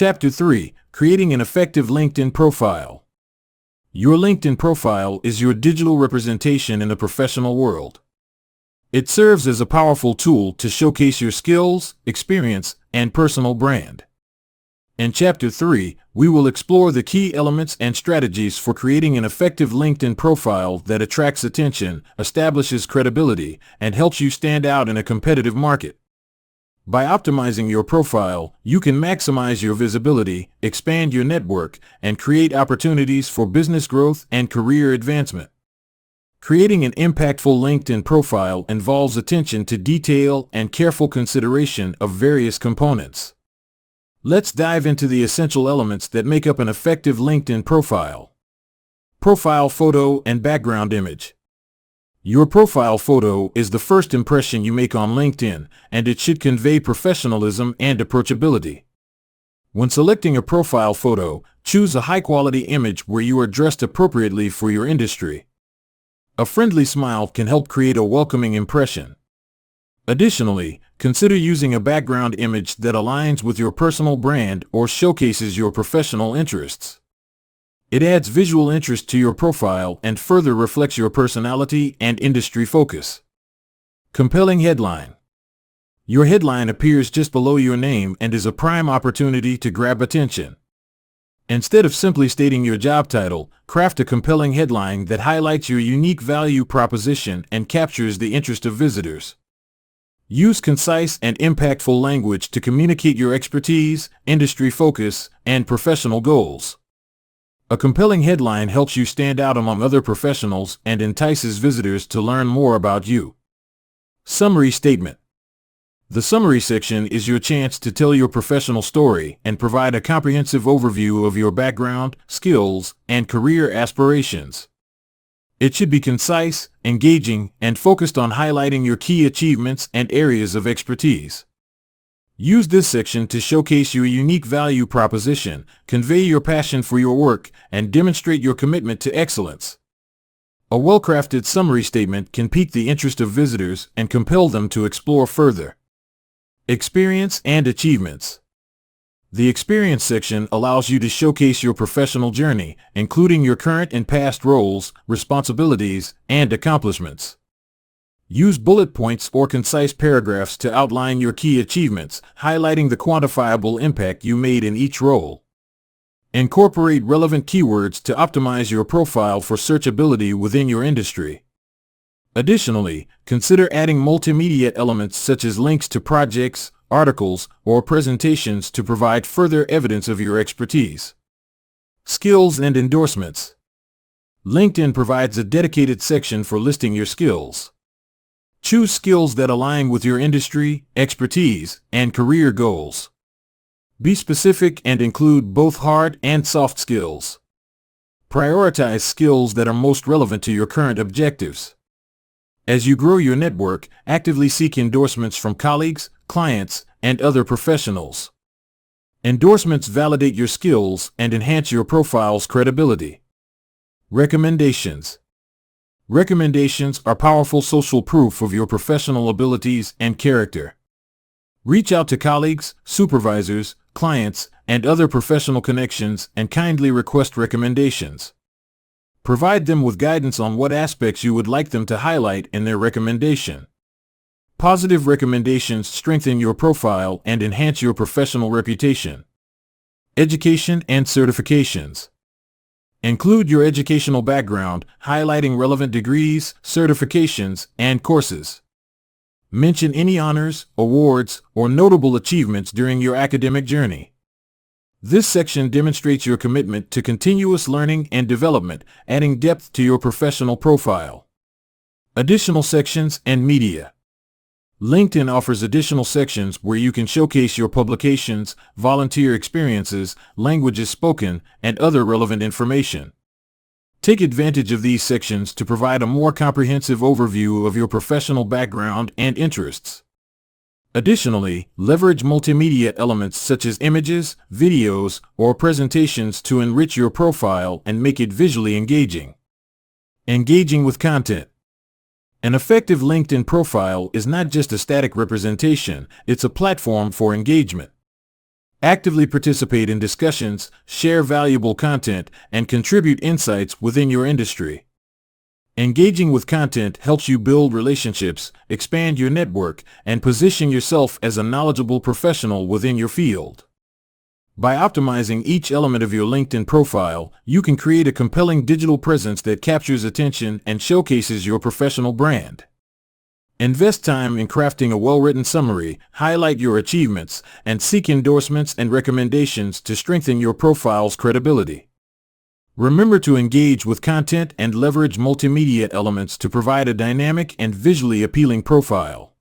Chapter 3: Creating an Effective LinkedIn Profile. Your LinkedIn profile is your digital representation in the professional world. It serves as a powerful tool to showcase your skills, experience, and personal brand. In Chapter 3, we will explore the key elements and strategies for creating an effective LinkedIn profile that attracts attention, establishes credibility, and helps you stand out in a competitive market. By optimizing your profile, you can maximize your visibility, expand your network, and create opportunities for business growth and career advancement. Creating an impactful LinkedIn profile involves attention to detail and careful consideration of various components. Let's dive into the essential elements that make up an effective LinkedIn profile. Profile photo and background image. Your profile photo is the first impression you make on LinkedIn, and it should convey professionalism and approachability. When selecting a profile photo, choose a high-quality image where you are dressed appropriately for your industry. A friendly smile can help create a welcoming impression. Additionally, consider using a background image that aligns with your personal brand or showcases your professional interests. It adds visual interest to your profile and further reflects your personality and industry focus. Compelling headline. Your headline appears just below your name and is a prime opportunity to grab attention. Instead of simply stating your job title, craft a compelling headline that highlights your unique value proposition and captures the interest of visitors. Use concise and impactful language to communicate your expertise, industry focus, and professional goals. A compelling headline helps you stand out among other professionals and entices visitors to learn more about you. Summary statement. The summary section is your chance to tell your professional story and provide a comprehensive overview of your background, skills, and career aspirations. It should be concise, engaging, and focused on highlighting your key achievements and areas of expertise. Use this section to showcase your unique value proposition, convey your passion for your work, and demonstrate your commitment to excellence. A well-crafted summary statement can pique the interest of visitors and compel them to explore further. Experience and achievements. The experience section allows you to showcase your professional journey, including your current and past roles, responsibilities, and accomplishments. Use bullet points or concise paragraphs to outline your key achievements, highlighting the quantifiable impact you made in each role. Incorporate relevant keywords to optimize your profile for searchability within your industry. Additionally, consider adding multimedia elements such as links to projects, articles, or presentations to provide further evidence of your expertise. Skills and endorsements. LinkedIn provides a dedicated section for listing your skills. Choose skills that align with your industry, expertise, and career goals. Be specific and include both hard and soft skills. Prioritize skills that are most relevant to your current objectives. As you grow your network, actively seek endorsements from colleagues, clients, and other professionals. Endorsements validate your skills and enhance your profile's credibility. Recommendations. Recommendations are powerful social proof of your professional abilities and character. Reach out to colleagues, supervisors, clients, and other professional connections and kindly request recommendations. Provide them with guidance on what aspects you would like them to highlight in their recommendation. Positive recommendations strengthen your profile and enhance your professional reputation. Education and certifications. Include your educational background, highlighting relevant degrees, certifications, and courses. Mention any honors, awards, or notable achievements during your academic journey. This section demonstrates your commitment to continuous learning and development, adding depth to your professional profile. Additional sections and media. LinkedIn offers additional sections where you can showcase your publications, volunteer experiences, languages spoken, and other relevant information. Take advantage of these sections to provide a more comprehensive overview of your professional background and interests. Additionally, leverage multimedia elements such as images, videos, or presentations to enrich your profile and make it visually engaging. Engaging with content. An effective LinkedIn profile is not just a static representation, it's a platform for engagement. Actively participate in discussions, share valuable content, and contribute insights within your industry. Engaging with content helps you build relationships, expand your network, and position yourself as a knowledgeable professional within your field. By optimizing each element of your LinkedIn profile, you can create a compelling digital presence that captures attention and showcases your professional brand. Invest time in crafting a well-written summary, highlight your achievements, and seek endorsements and recommendations to strengthen your profile's credibility. Remember to engage with content and leverage multimedia elements to provide a dynamic and visually appealing profile.